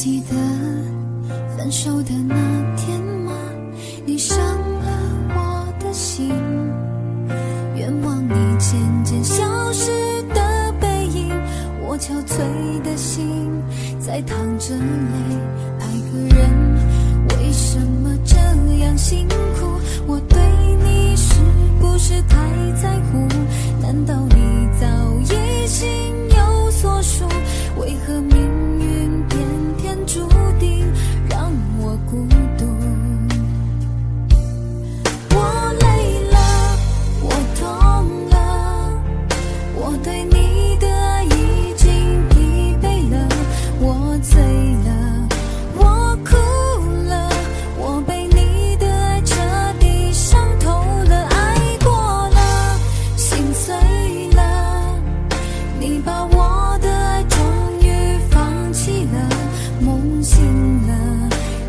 记得分手的那天吗？你伤了我的心，愿望你渐渐消失的背影，我憔悴的心在淌着泪。爱个人为什么这样辛苦？我对你是不是太在乎？难道你早已心有所属？为何命运偏偏注定让我孤独？我累了，我痛了，我对你的爱已经疲惫了，我醉了，我哭了，我被你的爱彻底伤透了，爱过了，心碎了，你把我的爱终于放弃了，梦醒了，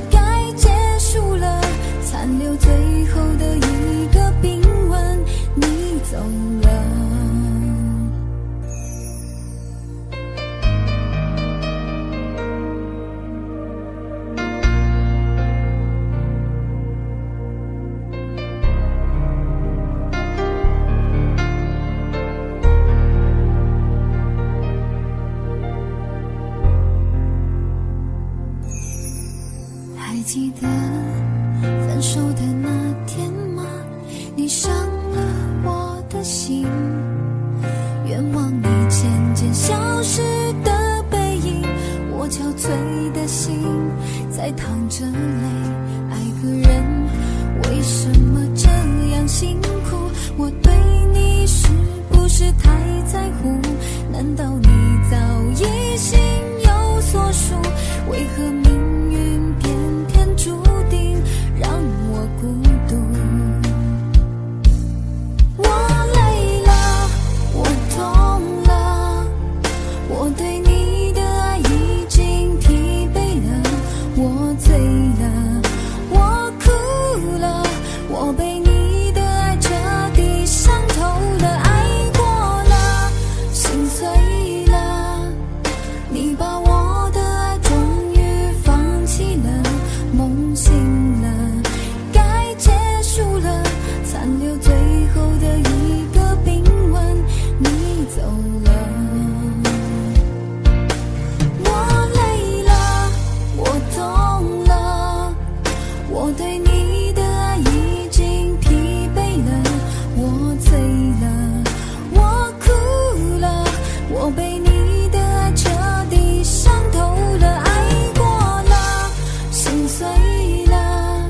该结束了，残留最后的一个冰吻，你走了。还记得分手的那天吗？你伤了我的心，愿望你渐渐消失的背影，我憔悴的心在淌着泪。爱个人为什么这样辛苦？我对你是不是太在乎？难道你早已心有所属？为何命运偏偏注定让我孤独？我累了，我痛了，我对你的爱已经疲惫了，我醉了，我哭了，我被你的爱彻底伤透了，爱过了，心碎了，你把我的爱终于放弃了，梦醒了，该结束了，残留最后的一个冰吻，你走了。我累了，我痛了，我对你的爱已经疲惫了，我醉了，我哭了，我被你的爱彻底伤透了，爱过了，心碎了，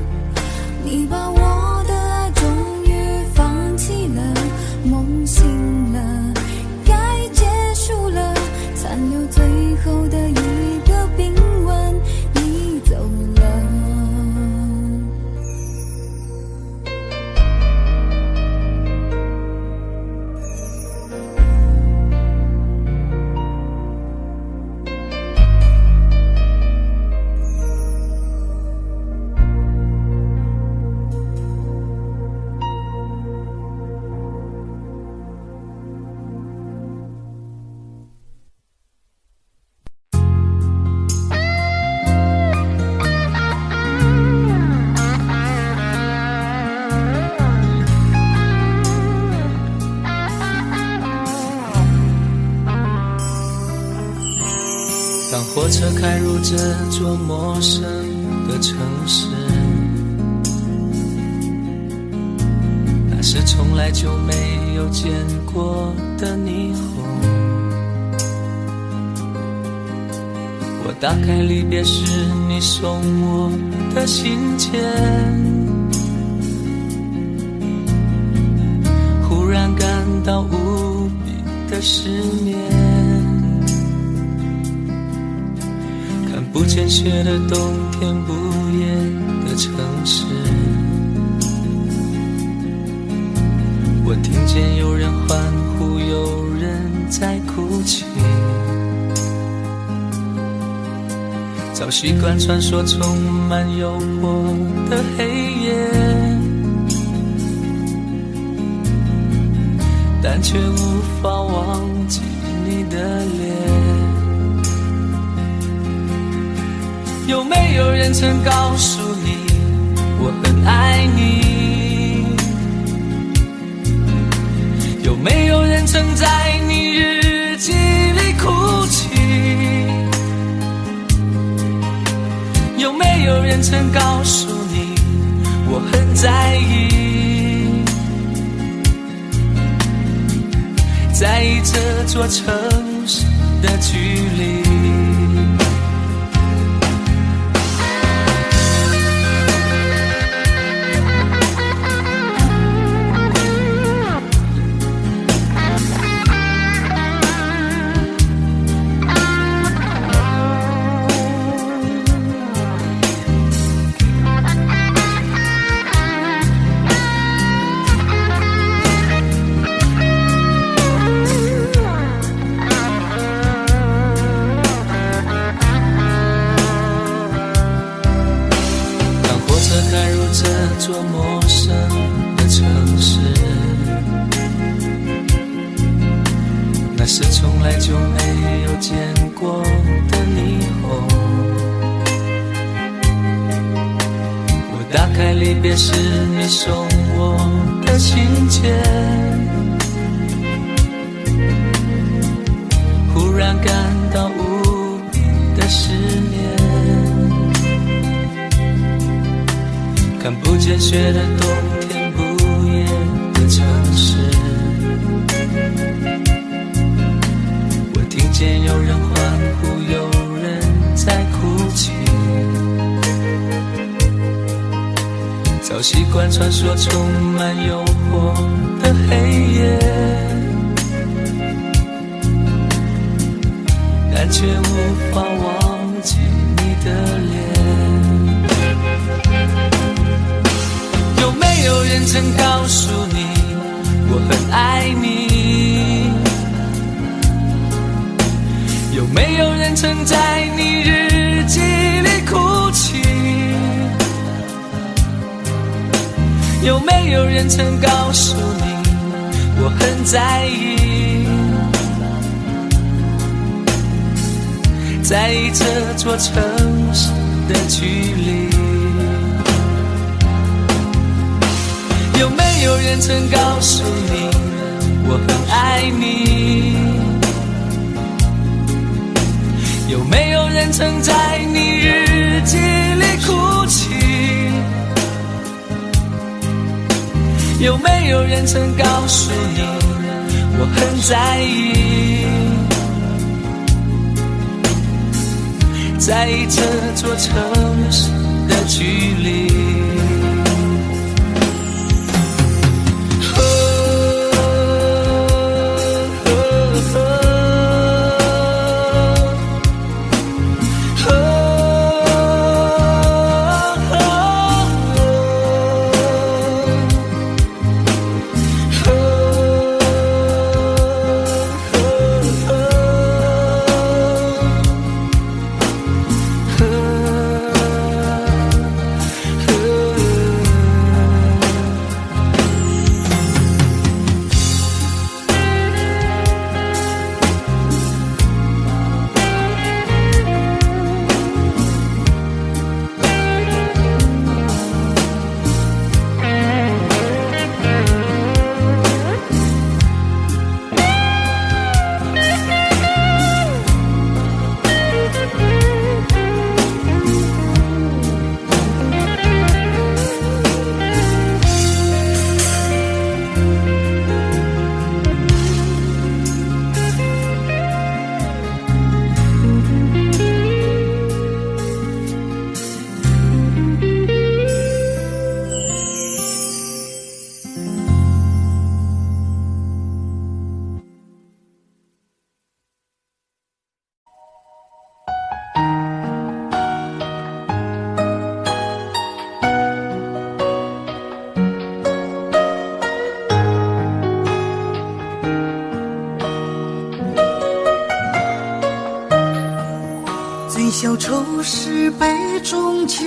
你把我的爱终于放弃了，梦醒了，该结束了，残留最后的一个冰吻，你走了。当火车开入这座陌生的城市，那是从来就没有见过的霓虹。我打开离别时你送我的信件，忽然感到无比的失眠。不见雪的冬天，不夜的城市，我听见有人欢呼，有人在哭泣。早习惯穿梭充满诱惑的黑夜，但却无法忘记你的脸。有没有人曾告诉你我很爱你？有没有人曾在你日记里哭泣？有没有人曾告诉你我很在意？在意这座城市的距离。这座陌生的城市，那是从来就没有见过的霓虹。我打开离别时你送我的信件，忽然感到无比的思念。看不见雪的冬天，不夜的城市，我听见有人欢呼，有人在哭泣。早习惯穿梭充满诱惑的黑夜，但却无法忘记你的脸。有没有人曾告诉你我很爱你？有没有人曾在你日记里哭泣？有没有人曾告诉你我很在意？在意这座城市的距离。有没有人曾告诉你我很爱你？有没有人曾在你日记里哭泣？有没有人曾告诉你我很在意？在意这座城市的距离。小愁是杯中酒，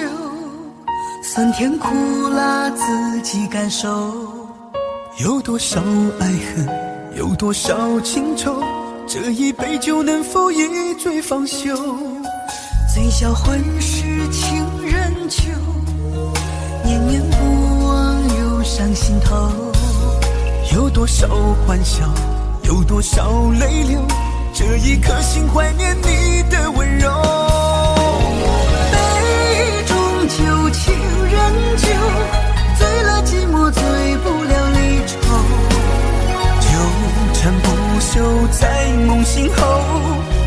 酸甜苦辣自己感受。有多少爱恨，有多少情愁，这一杯酒能否一醉方休？醉笑浑世念念不忘忧伤心头。有多少欢笑，有多少泪流，这一颗心怀念你的温柔。杯中酒，情人酒，醉了寂寞，醉不了离愁。纠缠不休在梦醒后，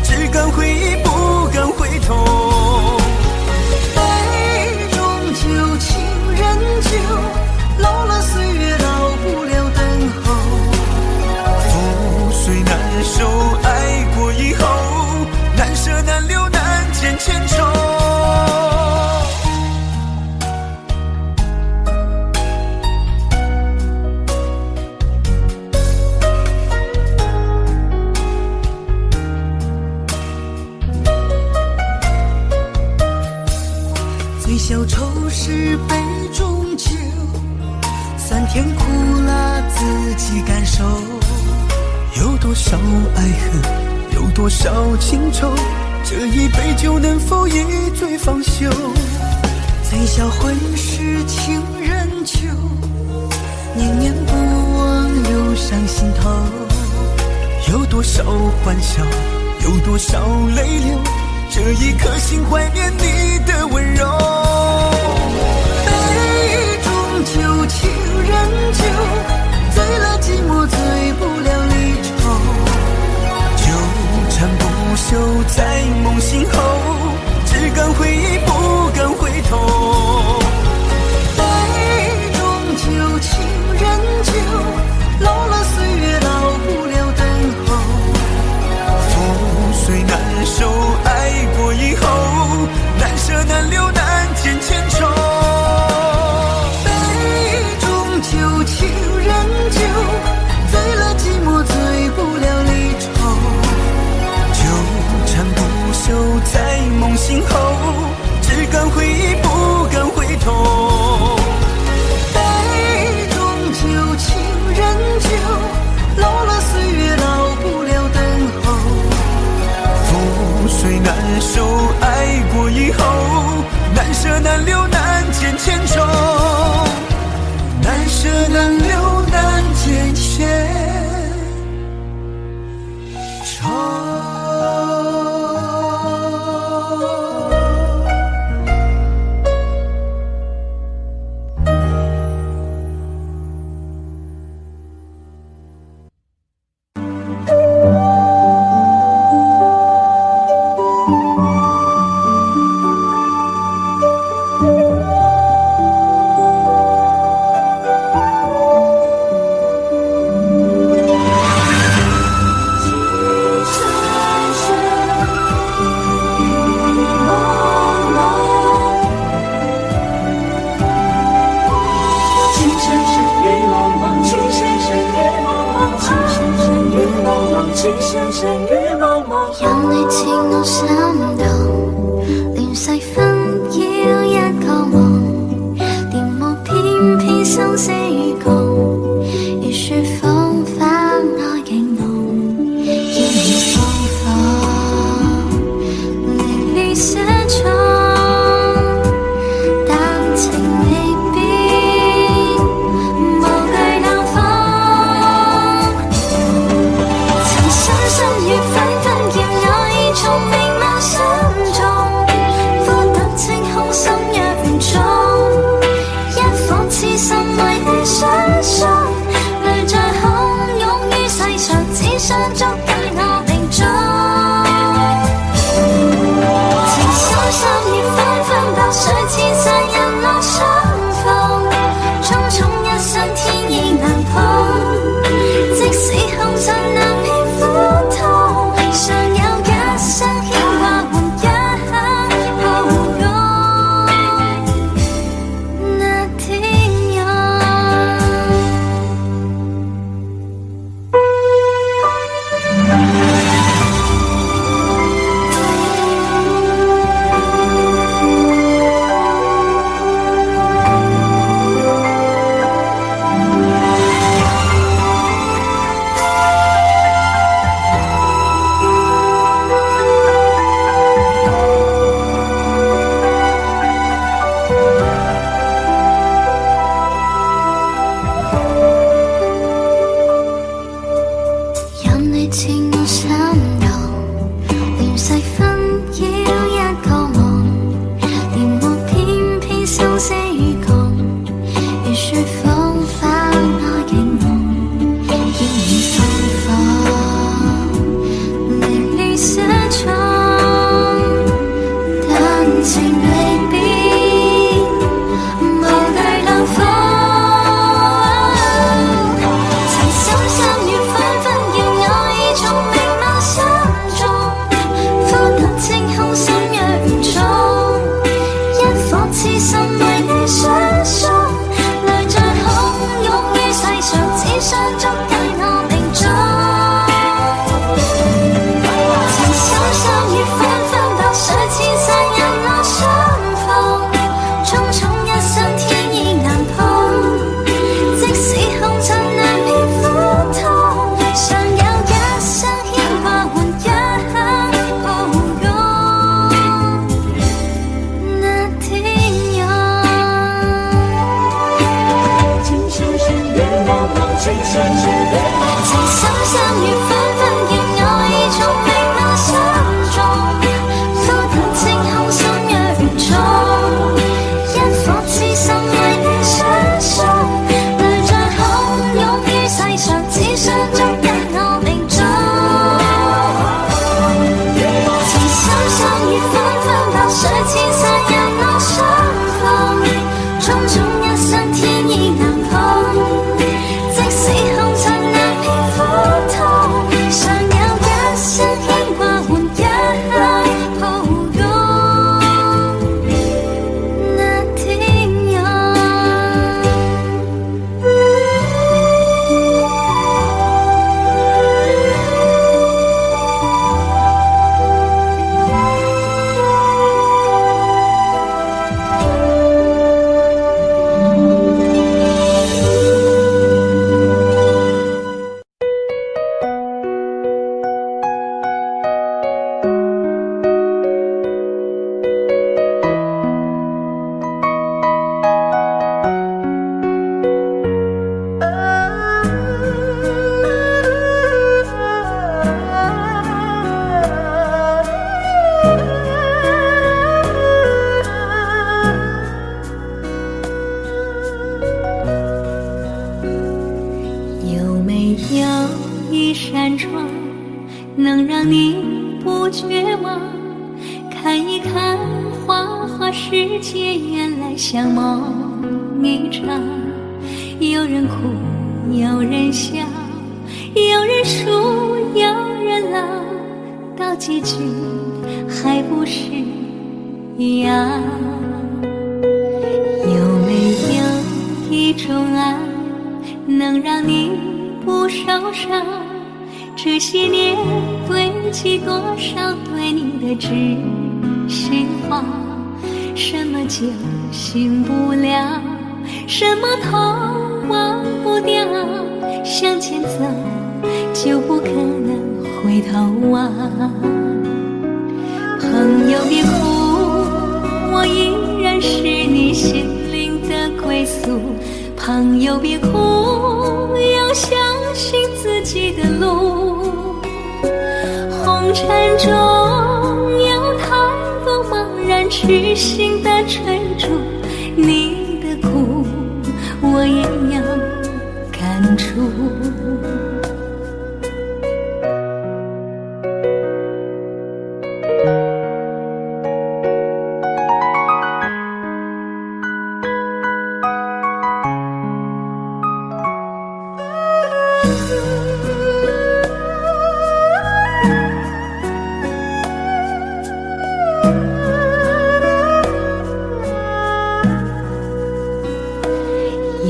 只敢回忆不敢回头。杯中酒，情人酒，老了岁月老不了等候。覆水难收，爱过以后，难舍难留难解千愁。最消愁是杯中酒，酸甜苦辣自己感受。有多少爱恨，有多少情愁，这一杯酒能否一醉方休？醉销魂是情人酒，念念不忘忧伤心头。有多少欢笑，有多少泪流，这一颗心怀念你的温柔。杯中酒，情人酒，醉了寂寞，醉不了离愁。纠缠不休在梦醒后，只敢回忆不敢回头。杯中酒，情人酒，老了岁月老不了等候。覆水难收，爱过以后，难舍难留难解千愁。杯中酒，情人酒，醉了寂寞，醉不了离愁。纠缠不休在梦醒后，只敢回忆不敢回头。杯中酒，情人酒，老了岁月老不了等候。覆水难收，爱过以后，难舍难留难解千愁。难舍难留难解千愁。有你似我心動，亂世紛擾一個夢，電霧偏偏生死共，如雪風花愛勁濃，煙雨風放，離離寫重，但情未變，無懼冷風，曾深深雨紛紛叫我已從明眸心中，呼得清空心若唔中，一顆痴心為你相送，淚在洶湧於世上，只想捉緊我命中。情深深雨紛紛，白水千山人落相逢，匆匆一生天意難碰，即使紅塵難免苦痛，尚有一生牽掛和一刻抱擁那天湧。心路，亂世紛擾一個夢，連幕偏偏生死與共，如說風化那景夢，要你釋放，離離失蹤，但情未變，無懼冷風。曾深深與紛紛，要我已從明眸心中，呼吸清空心若重，一顆痴心為你相送，淚在洶湧於世上，只想捉緊我命中。曾深深與紛紛，白水千山引我相逢，匆匆一生天意難碰，即使紅塵難免苦痛，尚有一生牽掛換一刻抱擁。那天陽，曾深深與紛紛，要我已從明眸心中，呼吸清空心若重，一顆痴心為你相送，淚在洶湧於世上，只想捉緊我命中。曾深深與紛紛，白水千山引我相逢，匆匆一生天意難碰，即使紅塵難免苦痛，尚有一生牽掛換一刻抱擁。那天陽。有没有一扇窗，能让你不绝望？看一看花花世界，原来像梦一场。有人哭，有人笑，有人输，有人老，到结局还不是一样。有没有一种爱，能让你不受伤？这些年堆积多少对你的知心话？什么酒醒不了，什么痛忘不掉，向前走就不可能回头望。朋友别哭，我依然是你心灵的归宿。朋友别哭，要相信自己的路。红尘中有太多茫然痴心的追逐，你的苦我也有感触。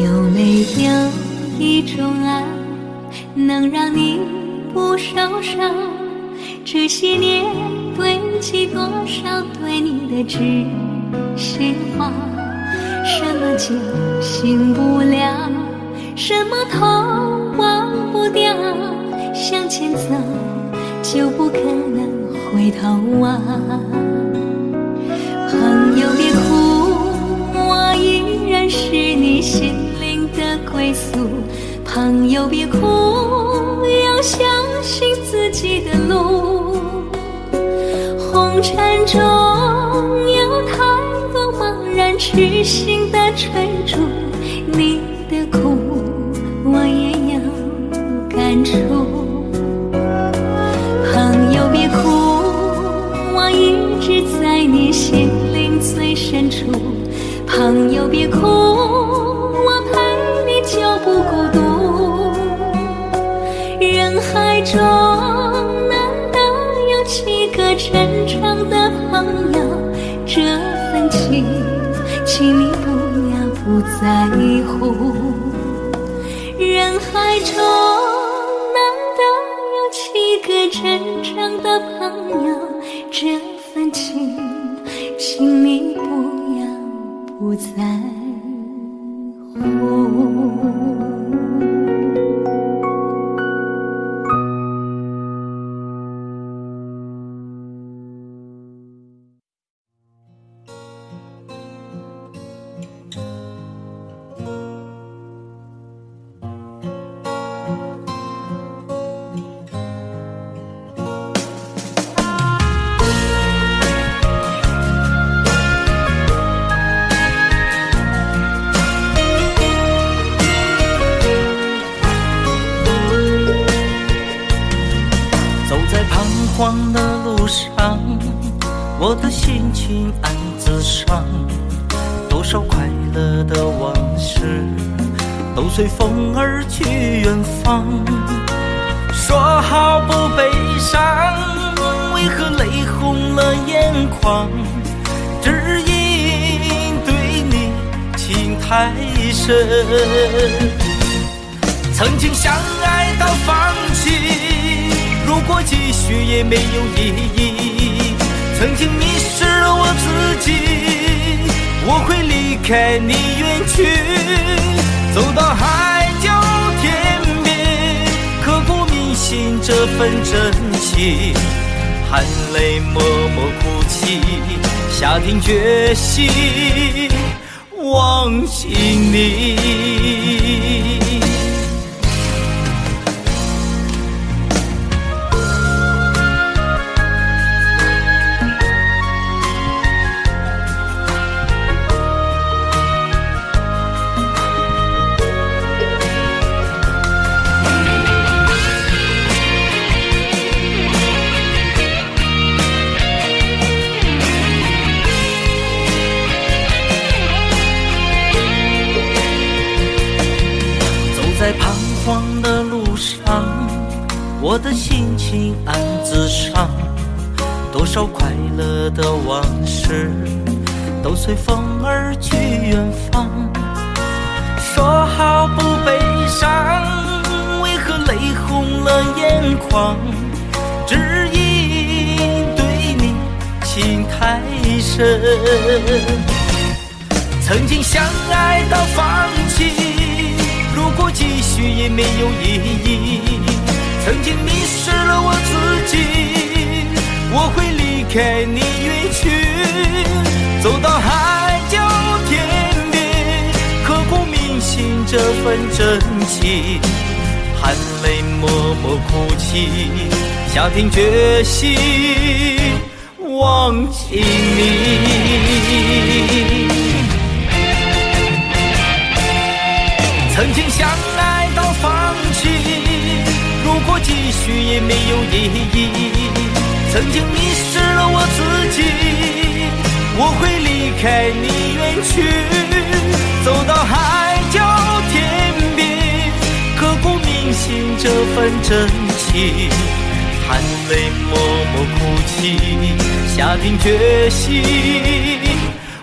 有没有一种爱，能让你不受伤？这些年堆积多少对你的知心话？什么酒醒不了，什么痛忘不掉，向前走就不可能回头望。朋友别哭，我依然是你心灵的归宿。朋友别哭，要相信自己的路。红尘中有太多茫然痴心的追逐，你的苦我也有感触。朋友别哭，我一直在你心灵最深处。朋友别哭，我陪你就不孤独。人海中难得有几个真诚的朋友，这份情，请你不在乎。人海中难得有几个真正的朋友，这份情，请你不在乎。慌的路上，我的心情暗自伤。多少快乐的往事都随风而去远方。说好不悲伤，为何泪红了眼眶？只因对你情太深，曾经相爱到放弃，如果继续也没有意义。曾经迷失了我自己，我会离开你远去，走到海角天边，刻骨铭心这份真情，含泪默默哭泣，下定决心忘记你。在彷徨的路上，我的心情暗自伤。多少快乐的往事都随风而去远方。说好不悲伤，为何泪红了眼眶？只因对你情太深，曾经相爱到放弃，如果继续也没有意义。曾经迷失了我自己，我会离开你远去，走到海角天边，刻骨铭心这份真情，含泪默默哭泣，下定决心忘记你。曾经相爱到放弃，如果继续也没有意义。曾经迷失了我自己，我会离开你远去，走到海角天边，刻骨铭心这份真情，含泪默默哭泣，下定决心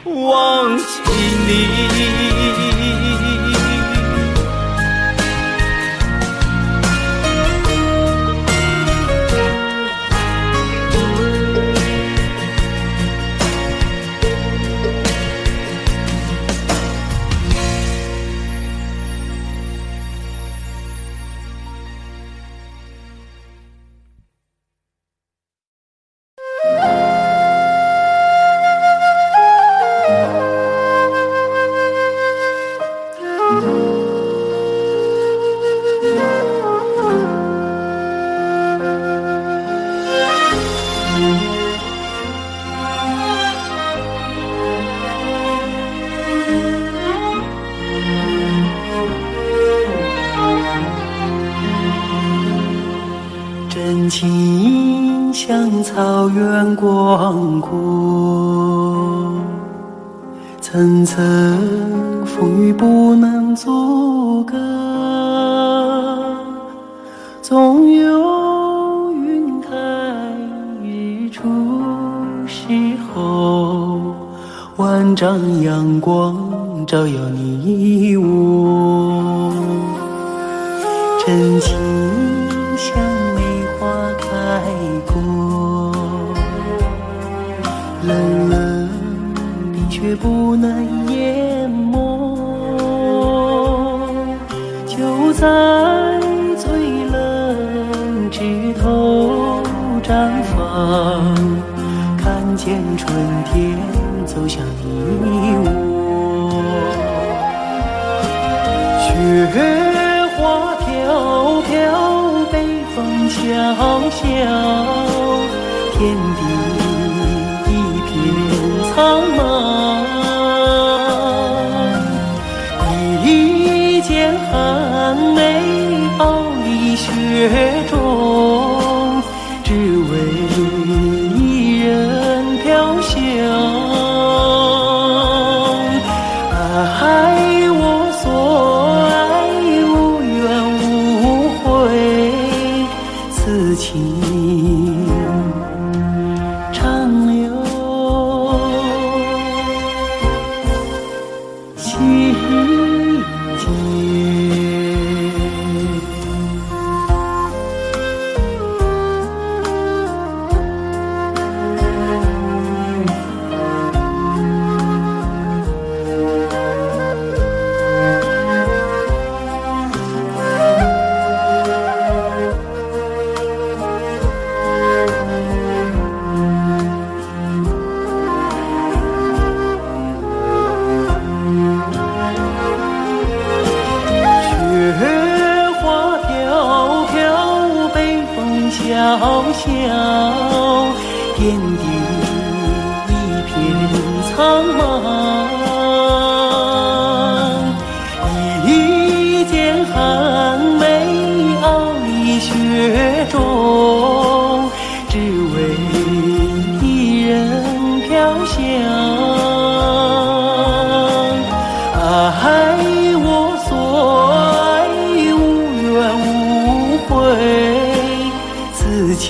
忘记你。真情像草原广阔，层层风雨不能阻隔，总有云开日出时候，万丈阳光照耀你我。真情像梅花开过，冷冷冰雪不能淹没，就在最冷枝头绽放，看见春天走向你我。雪花飘飘，北风萧萧，天地一片苍茫。一剪寒梅傲立雪中，只为一人飘香。爱我所爱，无怨无悔，此情长留心间。萧萧，天地一片苍茫。一剪寒梅傲立雪中，只为一人飘香。爱我所爱，无怨无悔，此情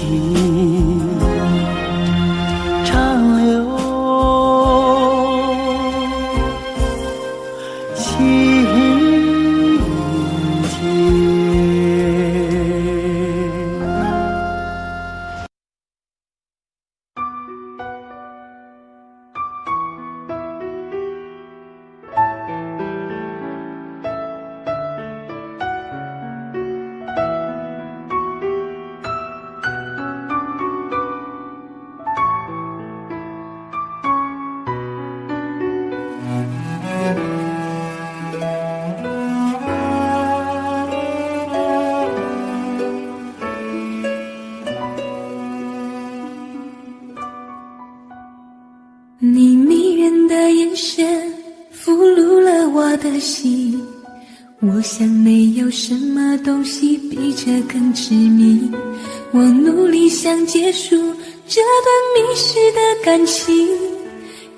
长留心间。你迷人的眼神俘虏了我的心，我想没有什么东西比这更痴迷。我努力想结束这段迷失的感情，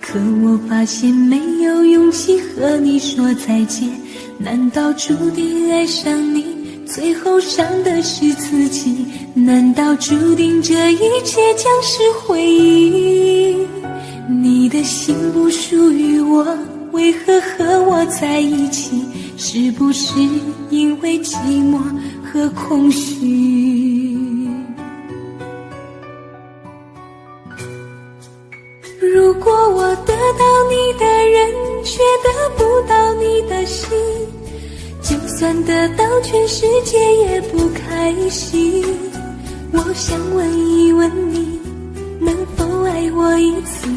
可我发现没有勇气和你说再见。难道注定爱上你，最后伤的是自己？难道注定这一切将是回忆？你的心不属于我，为何和我在一起？是不是因为寂寞和空虚？如果我得到你的人，却得不到你的心，就算得到全世界也不开心。我想问一问你，能否爱我一次？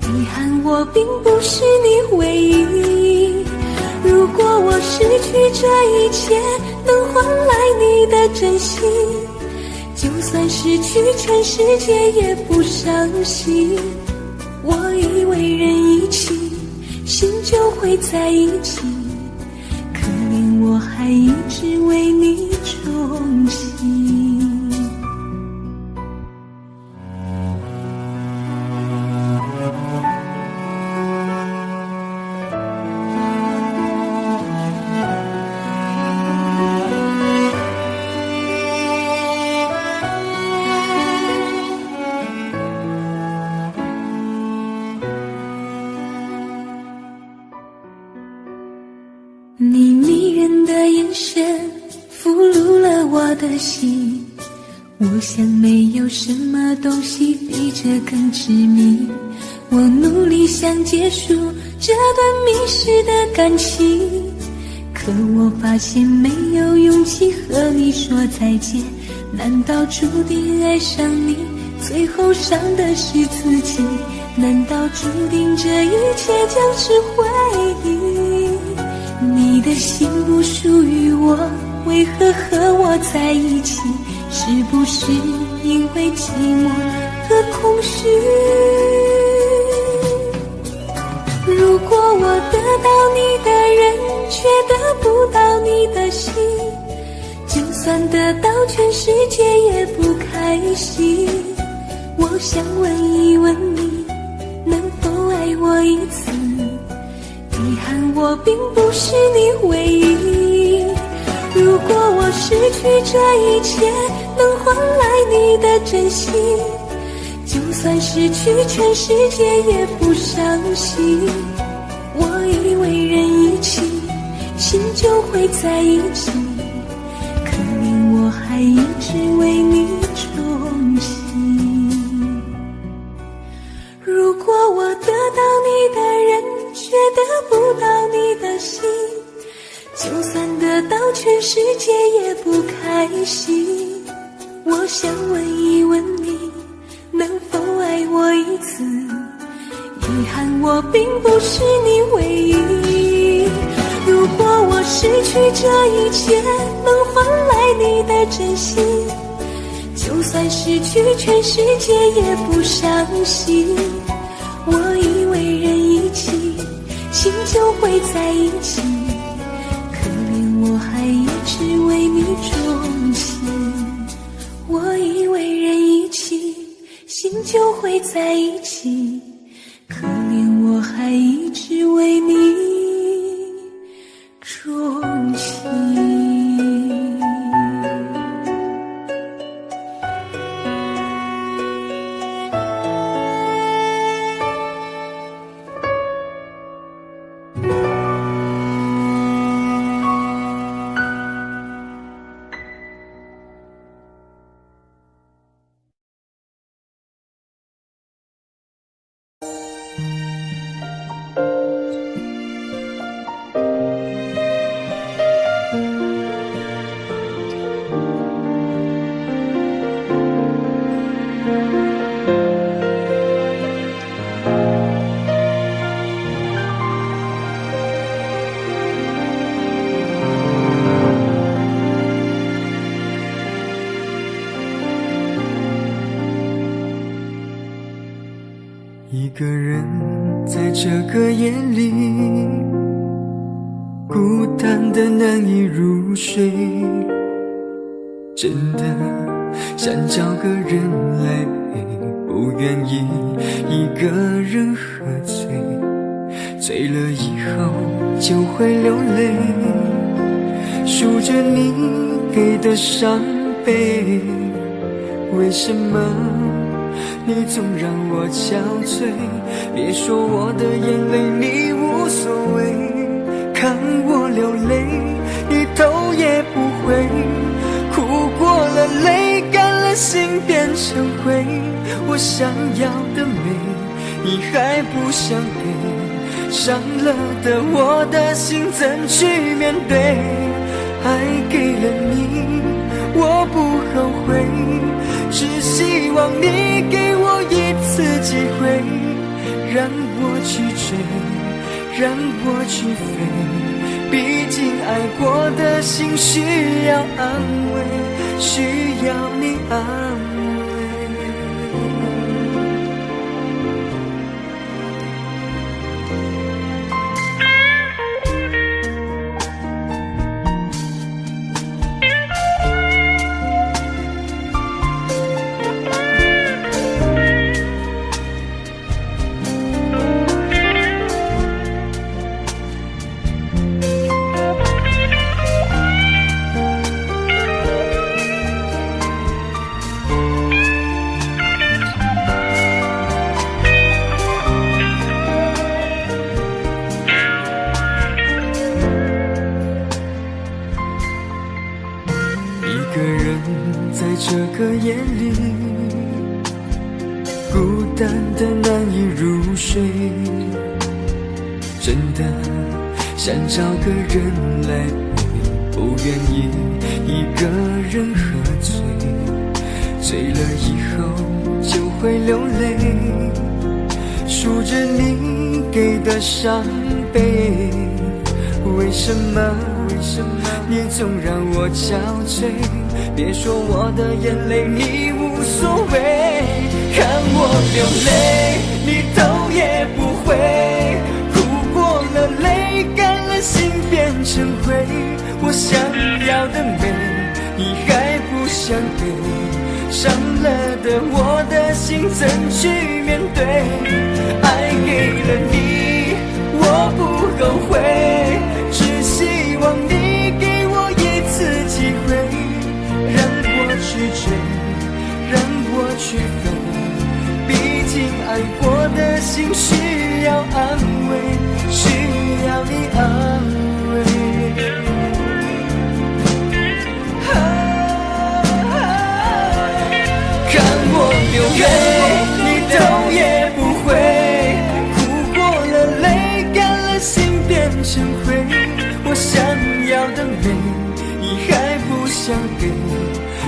遗憾我并不是你唯一。如果我失去这一切，能换来你的真心，就算失去全世界也不伤心。我以为人一起，心就会在一起，可怜我还一直为你钟情。你迷人的眼神俘虏了我的心，我想没有什么东西比这更执迷。我努力想结束这段迷失的感情，可我发现没有勇气和你说再见。难道注定爱上你，最后伤的是自己？难道注定这一切将是回忆？你的心不属于我，为何和我在一起？是不是因为寂寞和空虚？如果我得到你的人，却得不到你的心，就算得到全世界也不开心。我想问一问你，能否爱我一次？遗憾我并不是你唯一。如果我失去这一切，能换来你的真心，就算失去全世界也不伤心。我以为人一起，心就会在一起，可怜我还一直为你钟情。如果我得到你的人，却得不到你的心，就算得到全世界也不开心。我想问一问你，能否爱我一次？遗憾我并不是你唯一。如果我失去这一切，能换来你的真心，就算失去全世界也不伤心。我以为人一起，心就会在一起，可怜我还一直为你钟情。我以为人一起，心就会在一起，可怜我还一直为你钟情。一个人在这个夜里，孤单的难以入睡，真的想找个人来陪，不愿意一个人喝醉，醉了以后就会流泪，数着你给的伤悲，为什么你总让我憔悴？别说我的眼泪你无所谓，看我流泪一头也不回，哭过了泪干了心变成灰，我想要的美你还不想给，伤了的我的心怎去面对？爱给了你我不后悔，只希望你给我一次机会，让我去追，让我去飞，毕竟爱过的心需要安慰，需要你安慰。一个人在这个夜里，孤单的难以入睡，真的想找个人来陪，不愿意一个人喝醉，醉了以后就会流泪，数着你给的伤悲，为什么你总让我憔悴？别说我的眼泪你无所谓，看我流泪你头也不回，哭过了泪干了心变成灰，我想要的美你还不想给，伤了的我的心怎去面对？爱给了你我不后悔，只希望你给我一次机会，让我去追，让我去飞，毕竟爱过的心需要安慰，需要你安慰。看我流泪你头也不回，哭过了泪干了心变成灰，我想要的美你还不想给，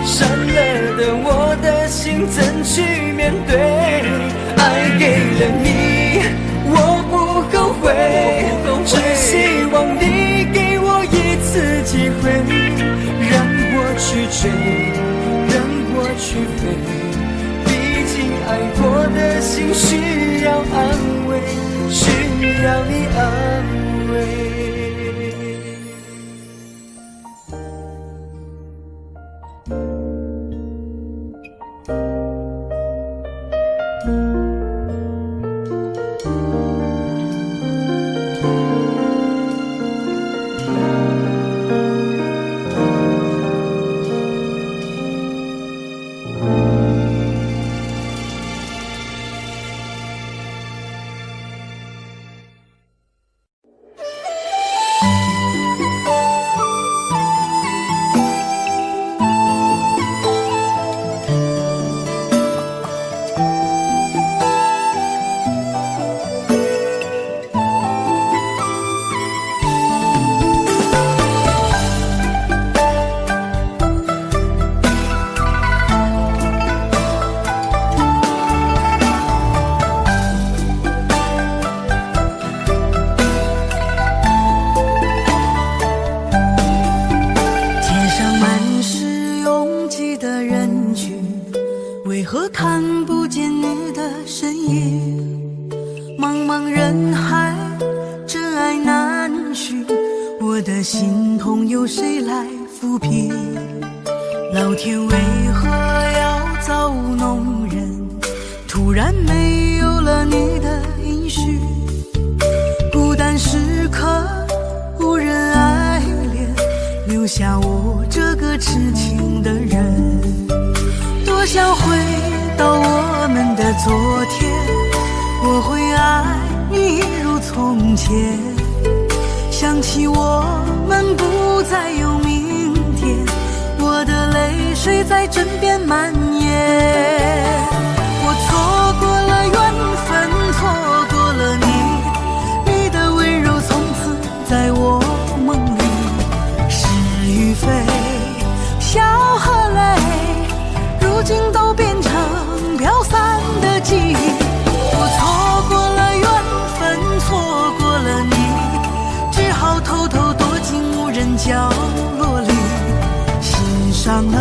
伤了的我的心怎去面对？爱给了你我不后悔，只希望你给我一次机会，让我去追，让我去飞，毕竟爱过的心需要安慰，需要你安慰。为何看不见你的身影？茫茫人海，真爱难寻，我的心痛由谁来抚平？老天为何要造物弄人？突然没有了你的音讯，孤单时刻无人爱怜，留下我这个痴情的人。多想回到我们的昨天，我会爱你一如从前。想起我们不再有明天，我的泪水在枕边蔓延。我错过了缘分，错过了你，你的温柔从此在我梦里。是与非，笑和泪，如今都变成飘散的记忆。我错过了缘分，错过了你，只好偷偷躲进无人角落里，欣赏了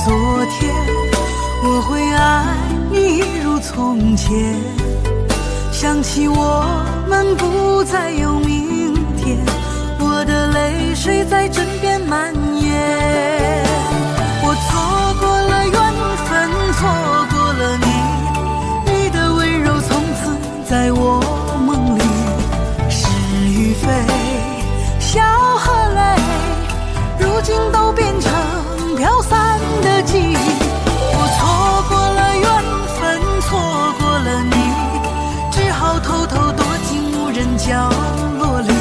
昨天，我会爱你一如从前。想起我们不再有明天，我的泪水在枕边蔓延。我错过了缘分，错过了你，你的温柔从此在我梦里。是与非，笑和泪，如今都变成飘散的记忆。我错过了缘分，错过了你，只好偷偷躲进无人角落里。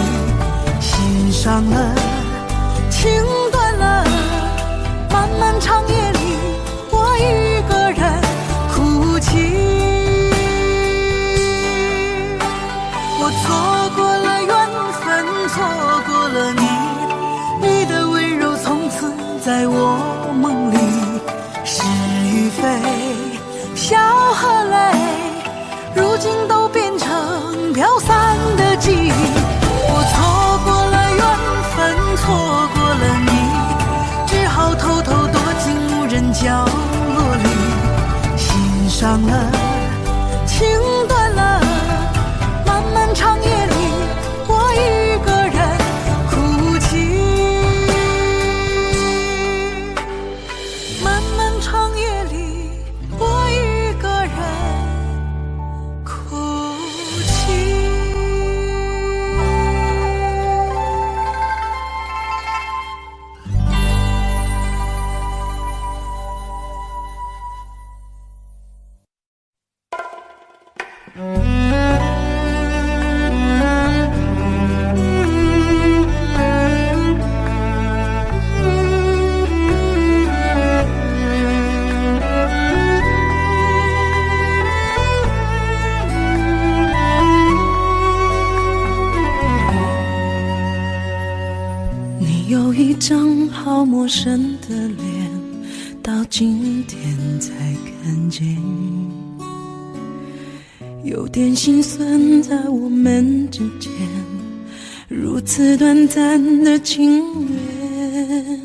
心伤了，情断了，漫漫长夜里，我一个人哭泣。我错过了缘分，错过了你，你的温柔从此在我梦里。是与非，笑和泪，如今都变成飘散的记忆。我错过了缘分，错过了你，只好偷偷躲进无人角落里。心伤了，情断了，漫漫长夜里，我一个人哭泣。漫漫长夜里，我一个人哭泣。你有一张好陌生的脸，到今天才看见，有点心酸在我们之间，如此短暂的情缘。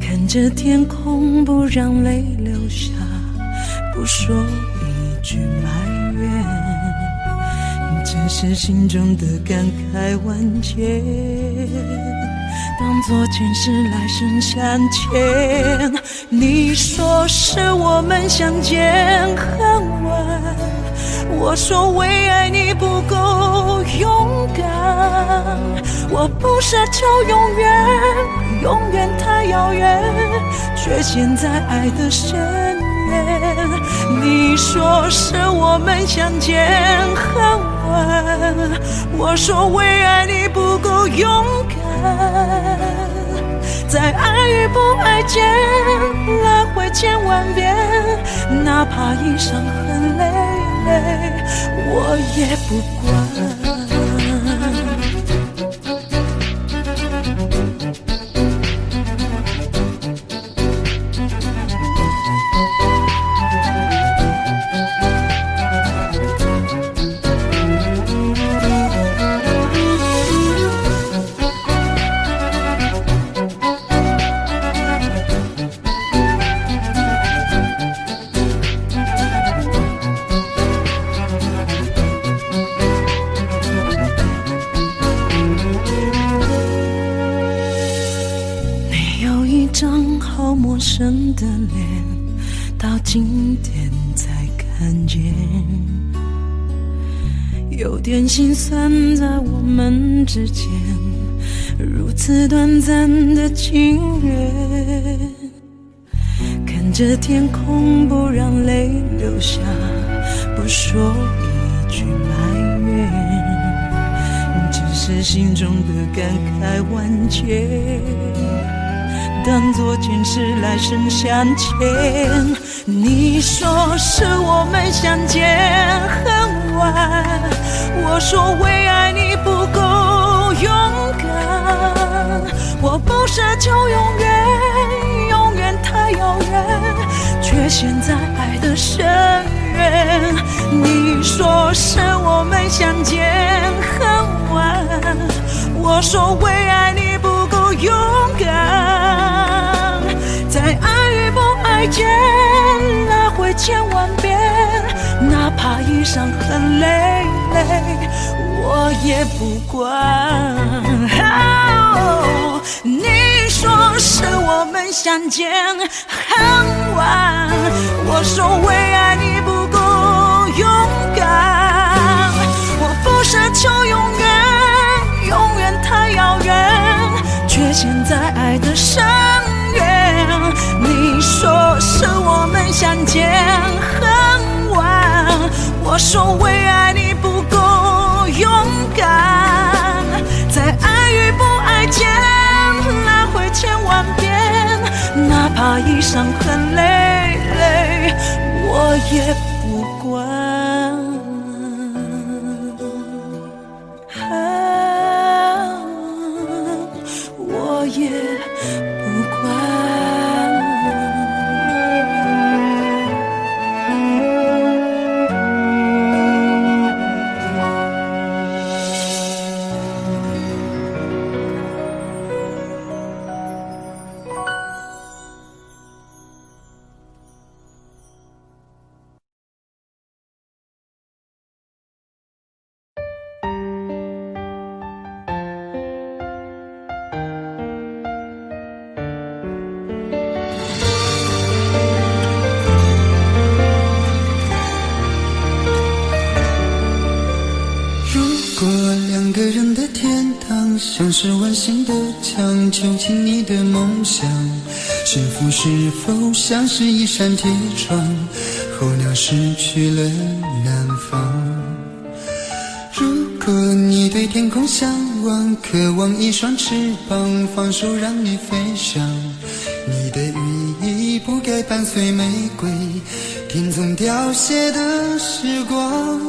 看着天空不让泪流下，不说一句埋怨，只是心中的感慨万千，当作前世来生相欠。你说是我们相见恨晚，我说为爱你不够勇敢。我不奢求永远，永远太遥远，却陷在爱的深渊。你说是我们相见恨晚，我说为爱你不够勇敢。在爱与不爱间来回千万遍，哪怕一伤痕累累，我也不管。好陌生的脸，到今天才看见，有点心酸在我们之间，如此短暂的情缘。看着天空不让泪流下，不说一句埋怨，只是心中的感慨万千，当作前世来生相欠。你说是我们相见恨晚，我说为爱你不够勇敢。我不奢求永远，永远太遥远，却陷在爱的深渊。你说是我们相见恨晚，我说为爱你不够勇敢。在爱爱间来回千万遍，哪怕一伤痕累累，我也不管。你说是我们相见很晚，我说为爱你不够勇敢。我不奢求永远，永远太遥远，却陷在爱的深渊。你说是我们相见很晚，我说为爱你不够勇敢。在爱与不爱间来回千万遍，哪怕一伤痕累累，我也不管。我也不管。像是温馨的墙，囚禁你的梦想。幸福是否像是一扇铁窗，候鸟失去了南方。如果你对天空向往，渴望一双翅膀，放手让你飞翔。你的羽翼不该伴随玫瑰，听从凋谢的时光。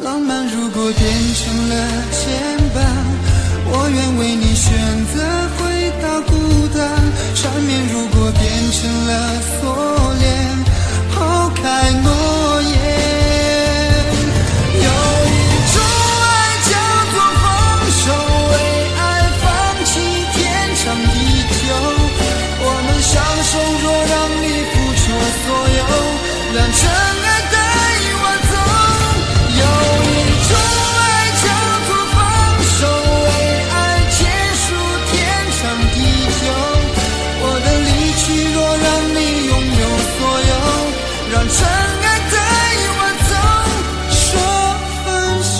浪漫如果变成了牵绊，我愿为你选择回到孤单。缠绵如果变成了锁链，抛开诺言。有一种爱叫做放手，为爱放弃天长地久。我们相守，若让你付出所有，让真爱带我走。有一种爱叫做放手，为爱结束天长地久。我的离去，若让你拥有所有，让真爱带我走，说分手。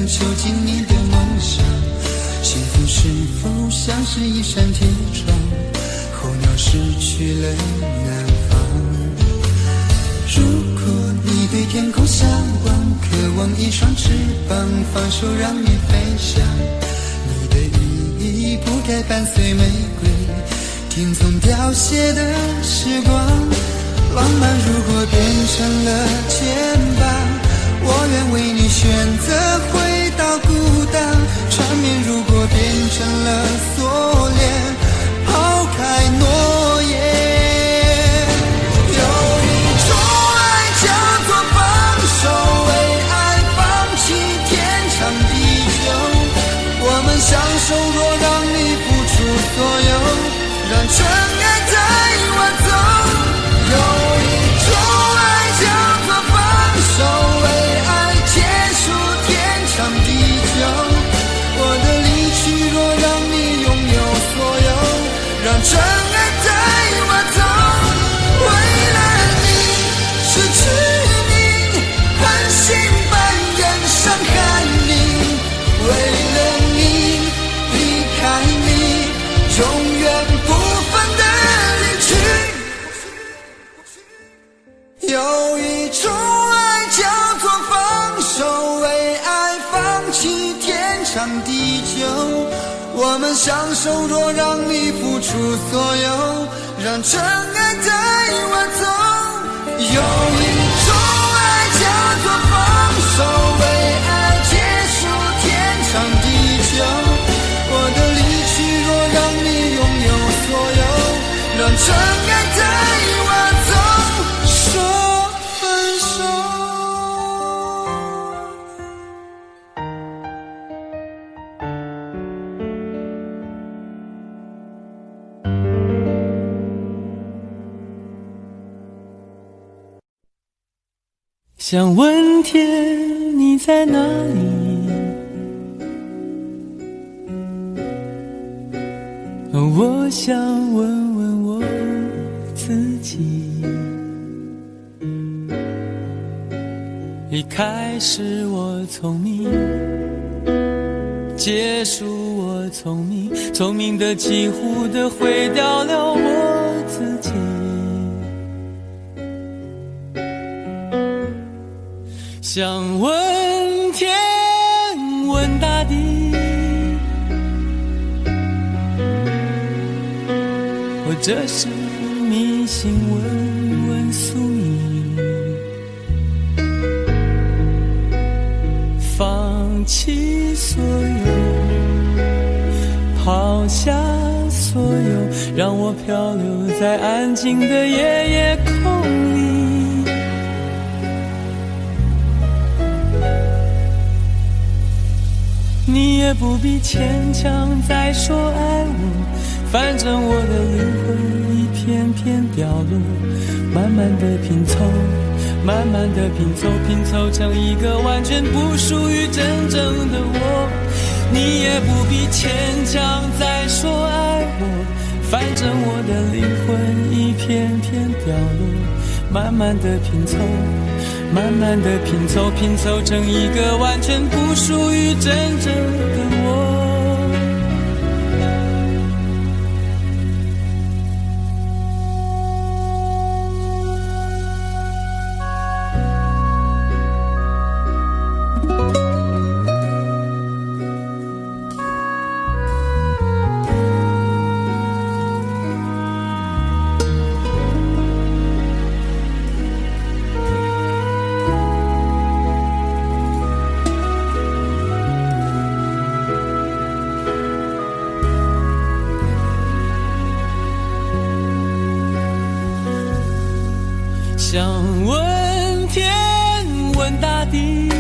囚禁你的梦想，幸福是否像是一扇铁窗，候鸟失去了南方。如果你对天空向往，渴望一双翅膀，放手让你飞翔。你的羽翼不该伴随玫瑰，听从凋谢的时光。浪漫如果变成了牵绊，我愿为你选择回到孤单。缠绵如果变成了锁链，抛开诺言。有一种爱叫做放手，为爱放弃天长地久。我们相守，若让你付出所有，让真爱带我走。有一种爱叫做放手，为爱结束天长长地久，我们相守着，让你付出所有，让真爱带我走。有一种爱叫做放手，为爱结束天长地久。我的离去若让你拥有所有，让真爱带我走，说分手。想问天你在哪里，我想问问我自己。一开始我聪明，结束我聪明，聪明的几乎的毁掉了我自己。想问天问大地，或者是迷信问问宿命，放弃所有，抛下所有，让我漂流在安静的夜夜空里。你也不必牵强再说爱我，反正我的灵魂一片片掉落，慢慢的拼凑，慢慢的拼凑，拼凑成一个完全不属于真正的我。你也不必牵强再说爱我，反正我的灵魂一片片掉落，慢慢的拼凑，慢慢的拼凑，拼凑成一个完全不属于真正的我。想问天问大地，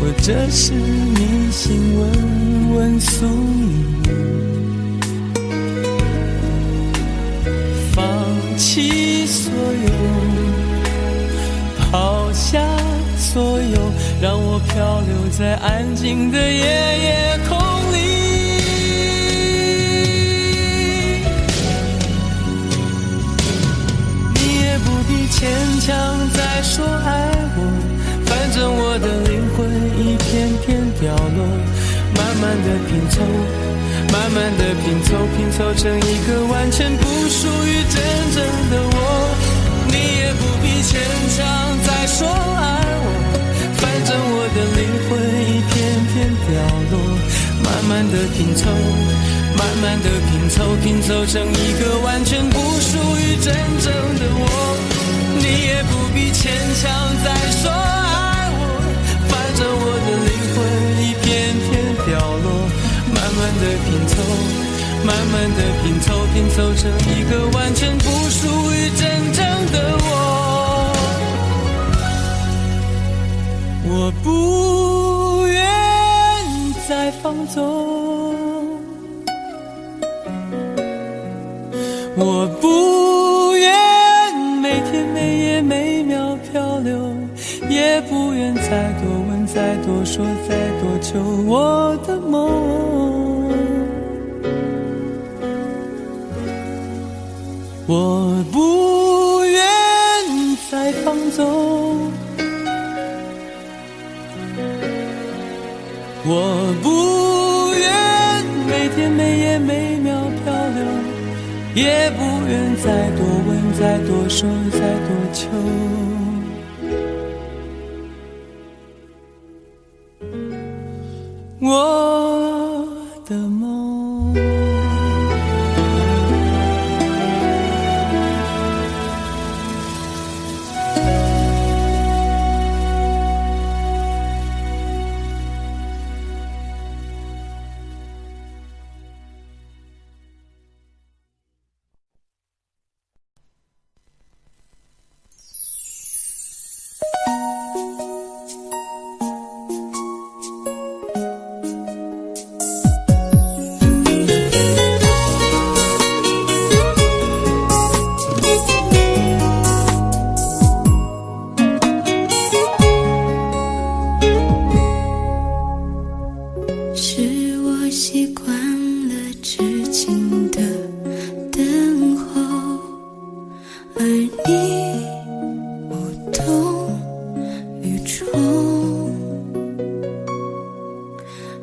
或者是迷信问问宿命，放弃所有，抛下所有，让我漂流在安静的夜夜空里。牵强再说爱我，反正我的灵魂一片片掉落，慢慢的拼凑，慢慢的拼凑，拼凑成一个完全不属于真正的我。你也不必牵强再说爱我，反正我的灵魂一片片掉落，慢慢的拼凑，慢慢的拼凑，拼凑成一个完全不属于真正的我。你也不必牵强再说爱我，反正我的灵魂一片片掉落，慢慢的拼凑，慢慢的拼凑，拼凑成一个完全不属于真正的我。我不愿再放纵，我不愿每天每夜每秒漂流，也不愿再多问再多说再多求我的梦。我不愿再放纵，我不愿每天每夜每秒漂流，也不愿再多问再多说再多求我的梦。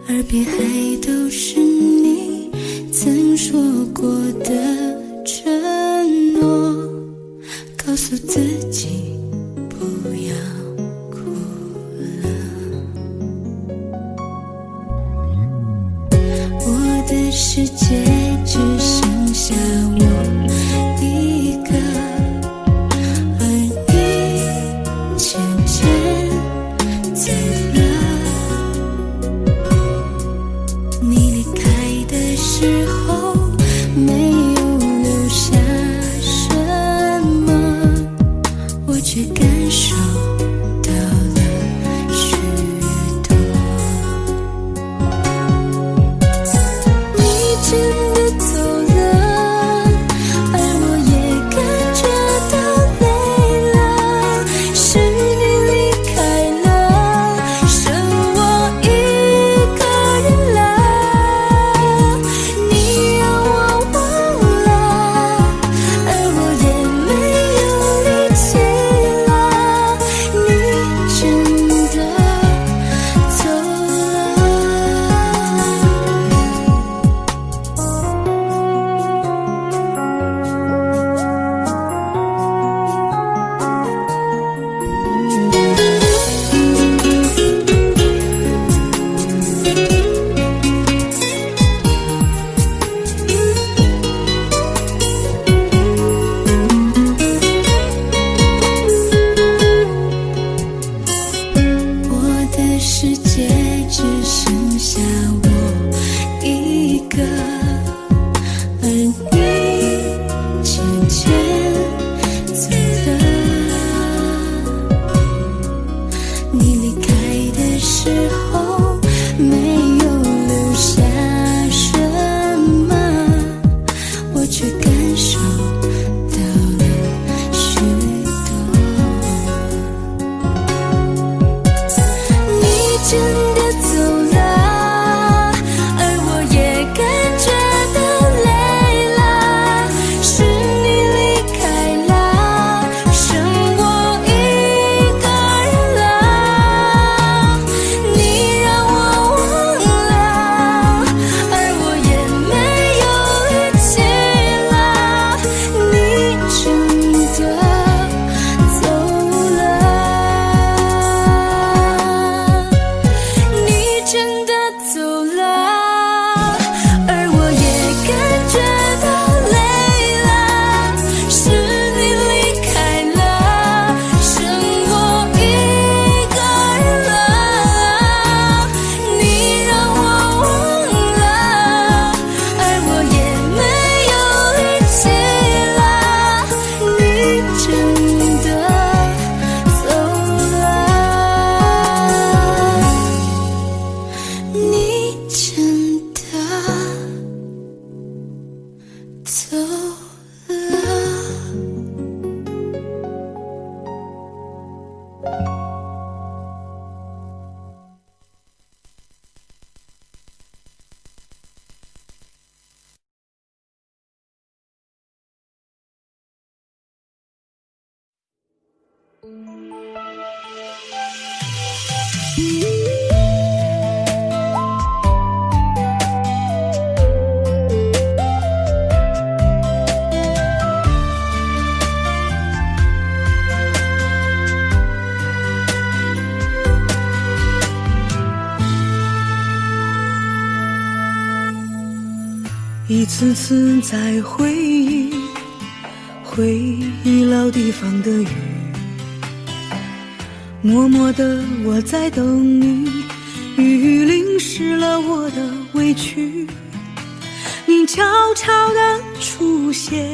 耳边还都是你曾说过的承诺，告诉自己不要哭了。我的世界只剩下我一个，而你渐渐走了。你离开的时候没有留下什么，我却感受到了许多。你真的走了，而我也感觉到累了，是你离开了，剩我一个人了。你让我忘了，而我也没有力气了，你真的走了。我的世界只剩下我一个，而你渐渐走了。你离开的时候没有留下什么，我却感受到了许多。你真的走了，而我也感觉到累了，是你离开了，剩我一个人了。你让我忘了，而我也没有力气了，你真的走了。你真的走了，而我也感觉到累了，是你离开了，剩我一个人了。你让我忘了，而我也没有力气了，你真的走了。你真的走了。一次次在回忆老地方的雨，默默地我在等你，雨淋湿了我的委屈，你悄悄地出现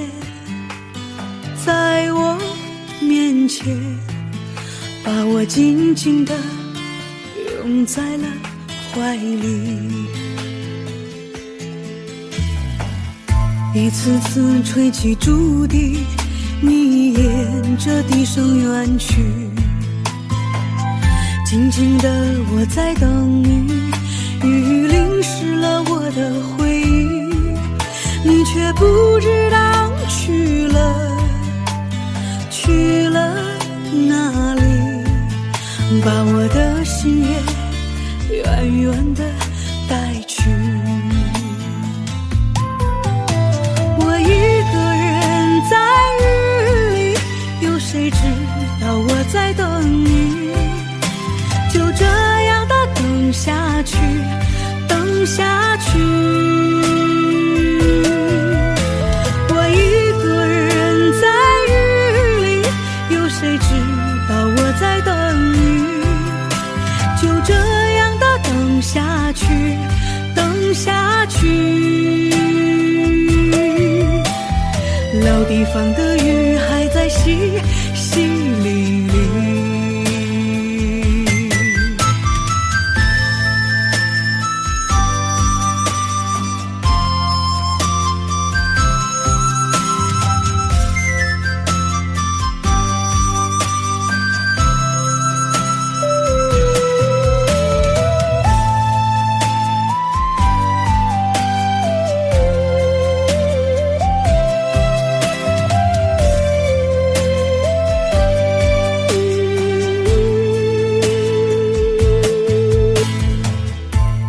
在我面前，把我紧紧地拥在了怀里，一次次吹起竹笛，你沿着笛声远去，静静的我在等你，雨淋湿了我的回忆，你却不知道去了哪里，把我的心也远远地带去。我一个人在雨里，有谁知道我在等你，就这样的等下去，等下去。我一个人在雨里，有谁知道我在等你，就这样的等下去，等下去。老地方的雨还在淅淅沥沥。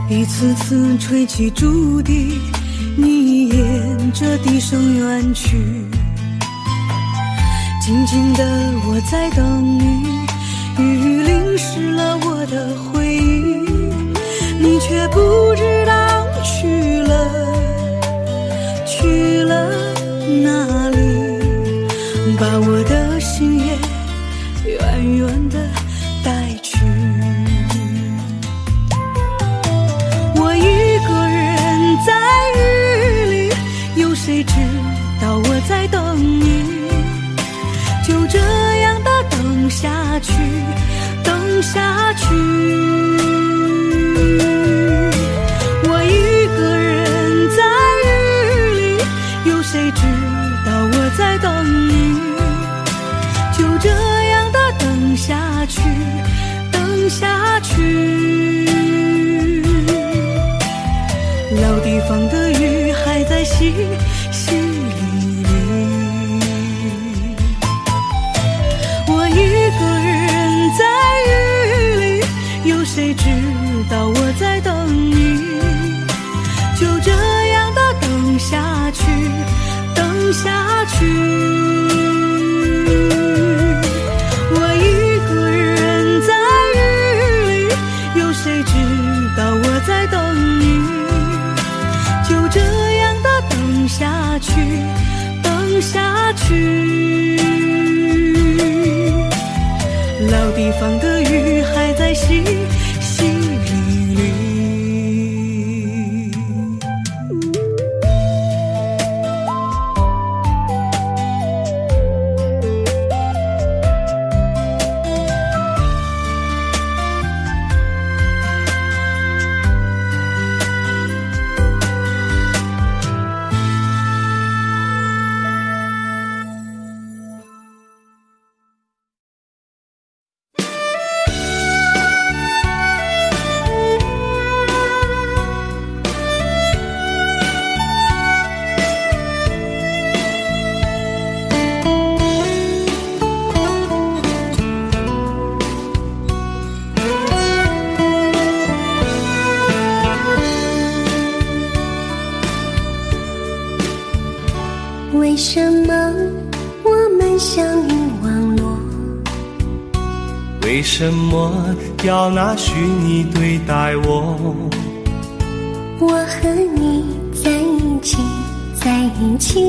一次次吹起竹笛，你沿着笛声远去，静静的我在等你，雨淋湿了我的回忆，你却不知道去了哪里，把我的心也远远地带去。我一个人在雨里，有谁知道我在等你，就这样的等下去，等下去。我一个人在雨里，有谁知道我在等你，就这样的等下去，等下去。老地方的雨还在淅淅沥沥，我一个人在雨里，有谁知道我在等你，就这样的等下去，等下去。我一个人在雨里，有谁知道我在等你，就这样的等下去，等下去。老地方的雨还在淅淅沥沥。为什么我们相遇网络？为什么要拿虚拟对待我？我和你在一起在一起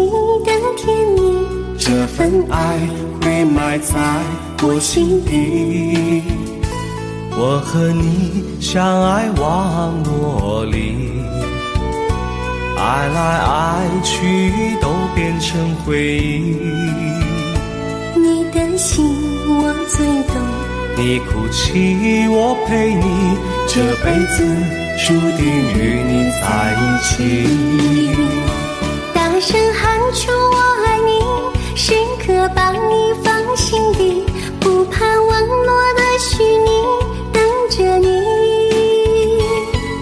的甜蜜，这份爱会埋在我心底。我和你相爱网络里，爱来爱去都变成回忆。你的心我最懂，你哭泣我陪你，这辈子注定与你在一起。大声喊出我爱你，时刻把你放心底，不怕网络的虚拟，等着你。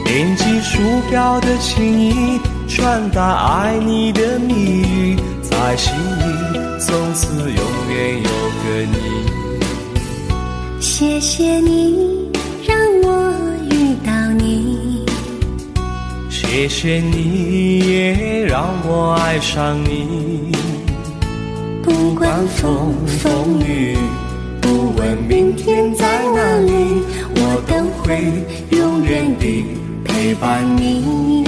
点击鼠标的情意，传达爱你的蜜语，在心里从此永远有个你。谢谢你让我遇到你，谢谢你也让我爱上你。不管风风雨，不问明天在哪里，我都会永远地陪伴你。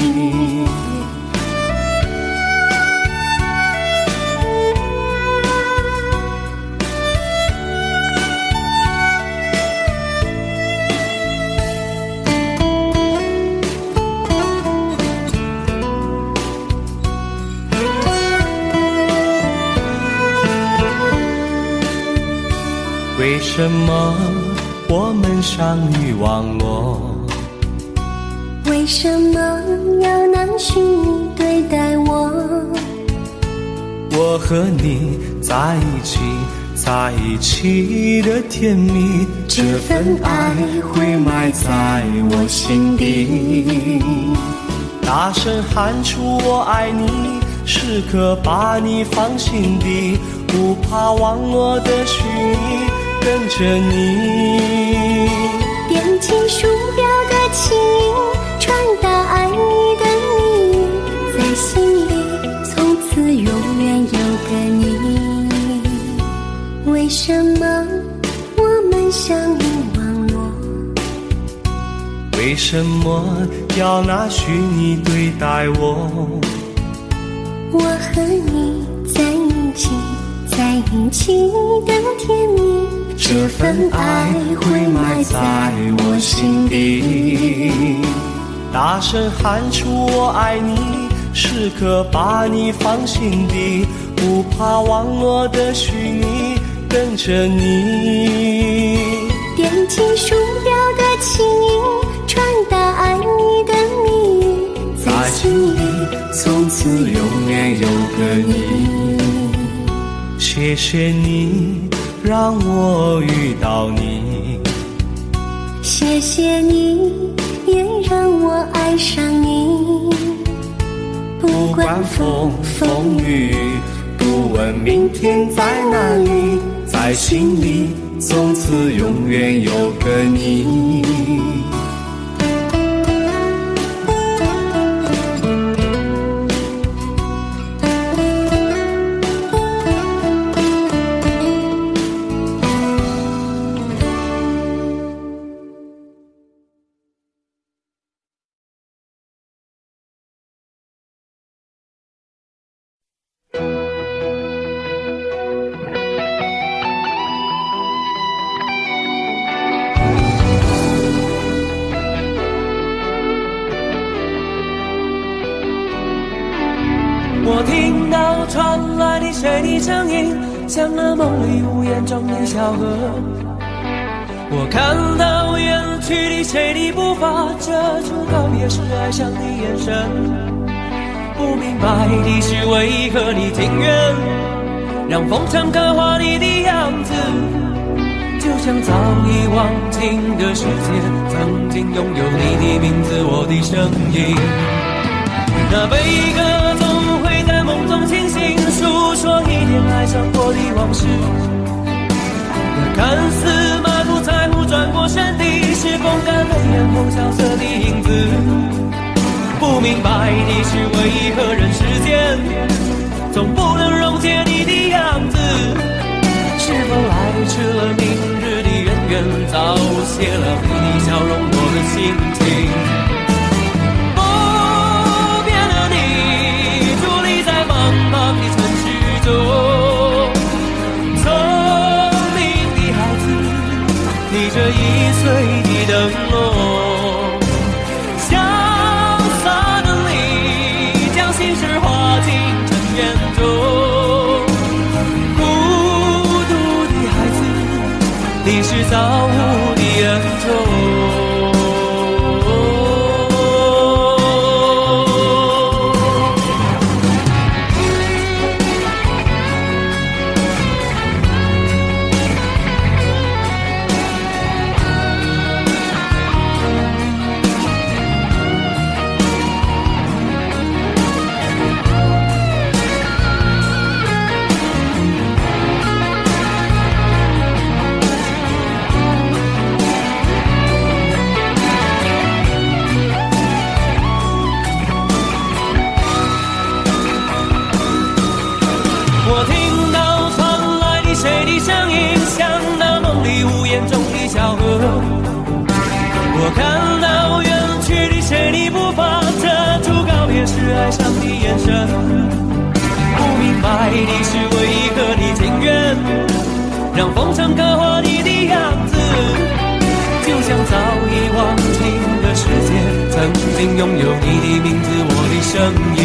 为什么我们相遇网络？为什么要拿虚拟对待我？我和你在一起，在一起的甜蜜，这份爱会埋在我心底。大声喊出我爱你，时刻把你放心底，不怕网络的虚拟，跟着你。点击鼠标的情意，传达爱你的蜜语，在心里从此永远有个你。为什么我们相遇网络？为什么要拿虚拟对待我？我和你在一起，在一起的甜蜜，这份爱会埋在我心底。大声喊出我爱你，时刻把你放心底，不怕网络的虚拟，跟着你。点击鼠标的情意，传达爱你的蜜语，在心里从此永远有个你。谢谢你让我遇到你，谢谢你也让我爱上你。不管风风雨，不问明天在哪里，在心里从此永远有个你。我听到传来的谁的声音，像那梦里屋檐中的小河。我看到远去的谁的步伐，遮住告别时哀伤的眼神。不明白的是为何你情愿让风尘刻画你的样子，就像早已忘情的世界曾经拥有你的名字，我的声音。那悲歌总会在梦中清醒，诉说一天爱上过的往事。那看似满不在乎转过身的，是风干泪眼后萧瑟的影子。不明白的是为何人世间总不能溶解你的样子，是否来迟了明日的渊源，早谢了陪你笑容我的心情。不变的你伫立在你这易碎的灯笼。潇洒的你，将心事化进尘缘中。孤独的孩子，你是造物的恩宠。我听到传来的谁的声音，像那梦里无言中的小河。我看到远去的谁的步伐，遮住告别时哀伤的眼神。不明白的是为何你情愿让风尘刻画你的样子，就像早已忘情的世界，曾经拥有你的名字，我的声音。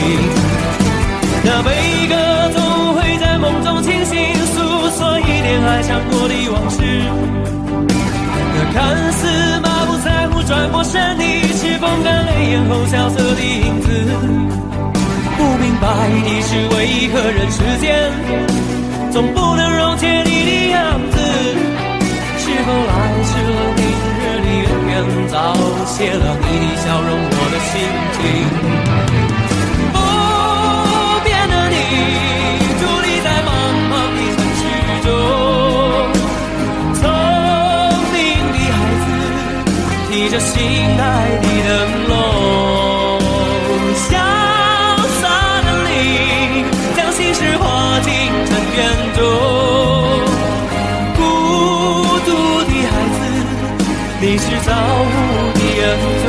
那悲歌总会在梦中清醒，诉说一点爱上过的往事。那看似满不在乎转过身的，是风干泪眼后萧瑟的影子。不明白的是为何人世间总不能溶解你的样子，是否来迟了明日的远远，早谢了你的笑容，我的心情。提着心爱的灯笼，潇洒的你，将心事化进尘缘中。孤独的孩子，你是造物的恩宠。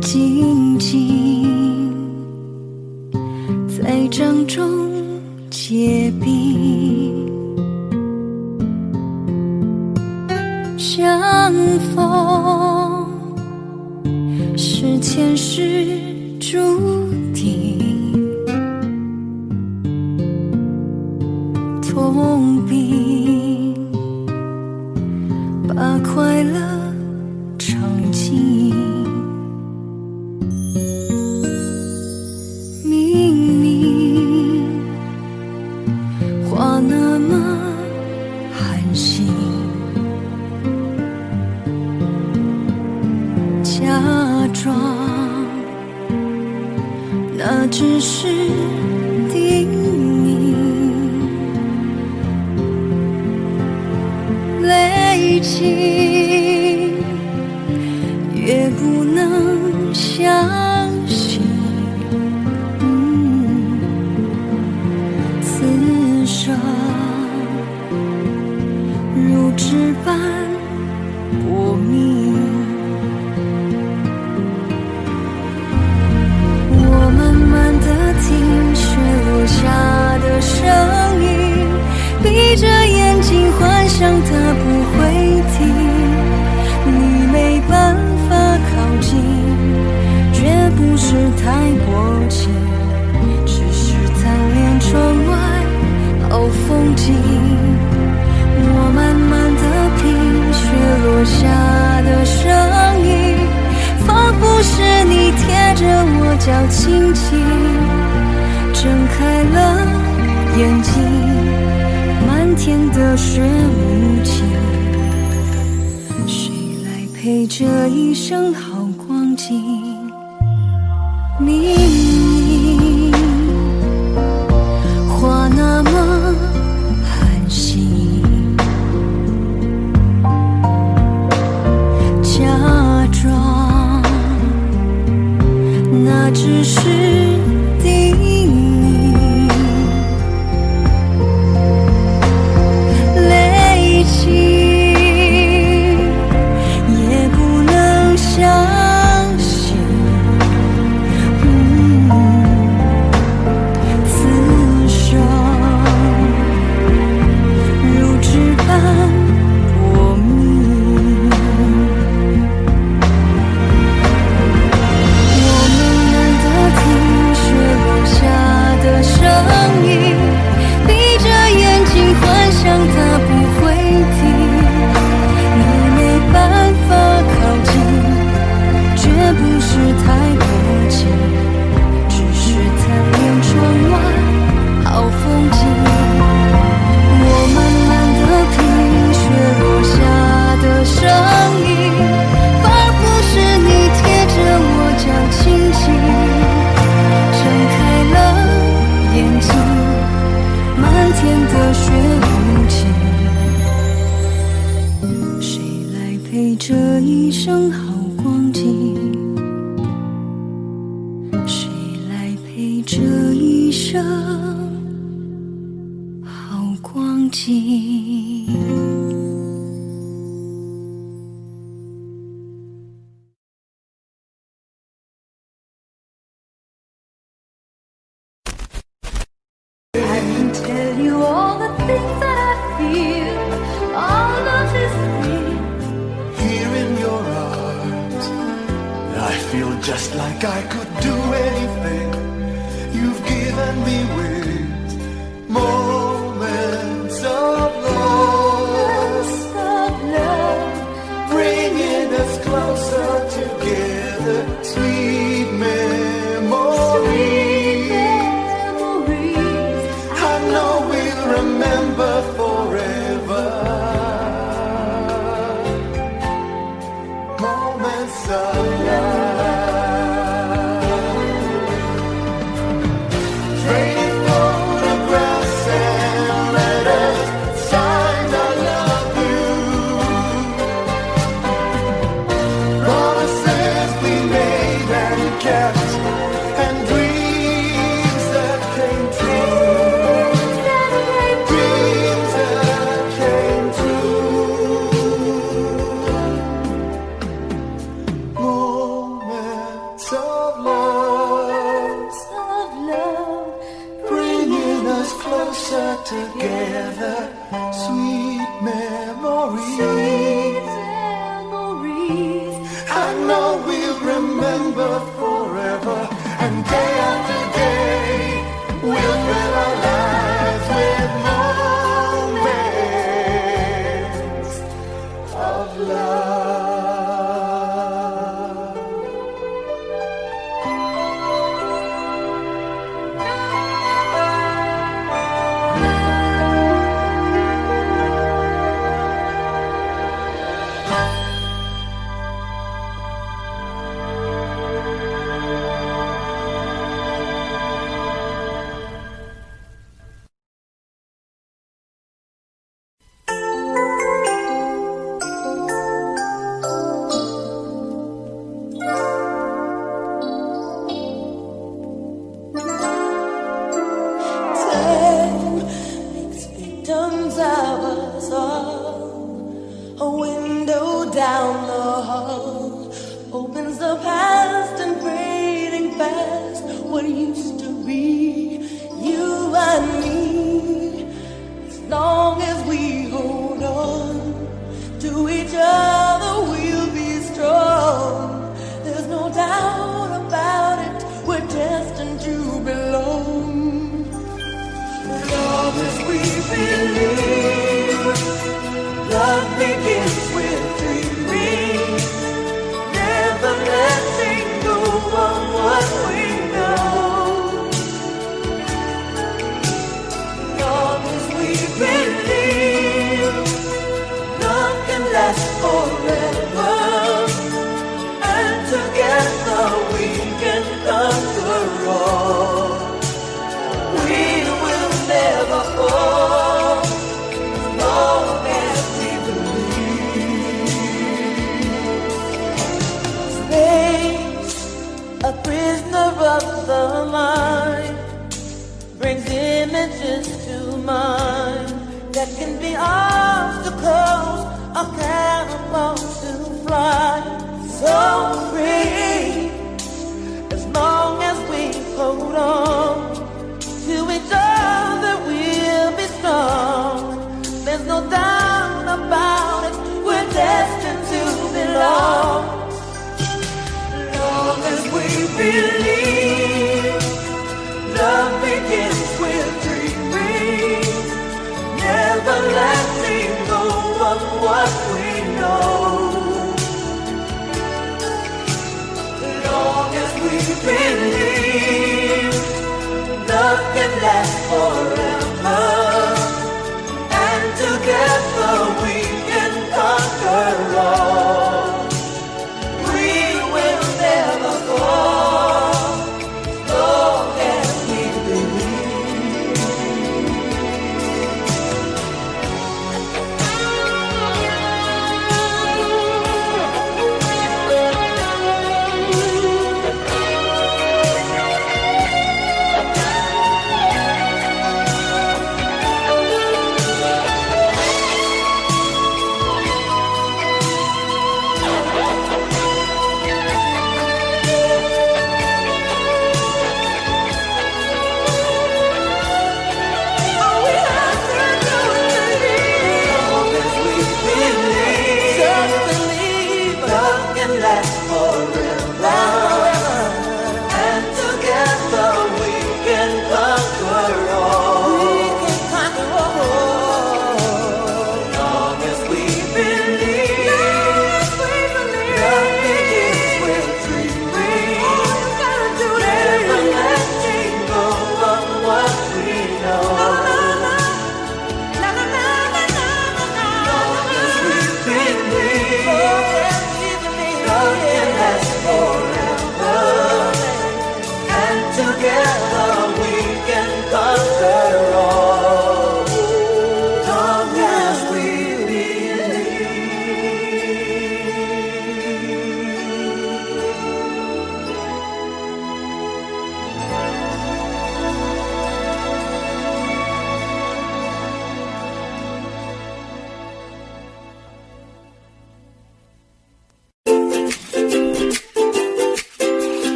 静静在掌中结冰，相逢是前世注定，痛并把快乐尝尽。明明话那么寒心，假装那只是叮咛，累积越不能相信，此生如纸般薄命。我慢慢地听雪落下的声音，不会停，你没办法靠近，绝不是太薄情，只是贪恋窗外好风景。我慢慢地品雪落下的声音，仿佛是你贴着我脚轻轻睁开了眼睛，漫天的雪无情，谁来陪这一生好光景？明明话那么寒心，假装那只是叮咛，泪情也不能相信，此生如纸般薄命。我们难得听雪落下的声音，闭着眼睛幻想它不会停，你没办法靠近，绝不是太薄情，只是贪恋窗外好风景。我慢慢地听雪落下的声音，仿佛是你贴着我脚轻轻睁开了眼睛，漫天的雪无情，谁来陪这一生好光景？谁来陪这一生好光景？I can tell you all the things that I feel. All love is real. Here in your arms, I feel just like I could do anything. You've given me wings, moments of love, bringing us closer together, sweet memories. I know we'll remember forever. Moments of love. Trading photographs and letters, signed I love you. Promises we made and kept, and dreams that came true. Dreams that came true. Moments of love, bringing us closer together. Sweet memories. I know we'll remember forever, and day after day we'll fill our lives with moments of love. Time makes victims of us all. A window down the hall opens the past and fading fast. What used to be you and me, as long as we hold on. To each other we'll be strong. There's no doubt about it, we're destined to belong. As long as we believe, love begins with dreaming, never letting go of what we know. As long as we believe, love can last forever, and together we can conquer all. We will never fall, as long as we believe. Space, a prisoner of the mind, brings images to mind that can be obstacles or catapults to fly. So free, as long as we hold on to each other, we'll be strong. There's no doubt about it, we're destined to belong. As long as we believe, love begins with dreaming, never letting go of what we know. As long as we believe, love can last forever,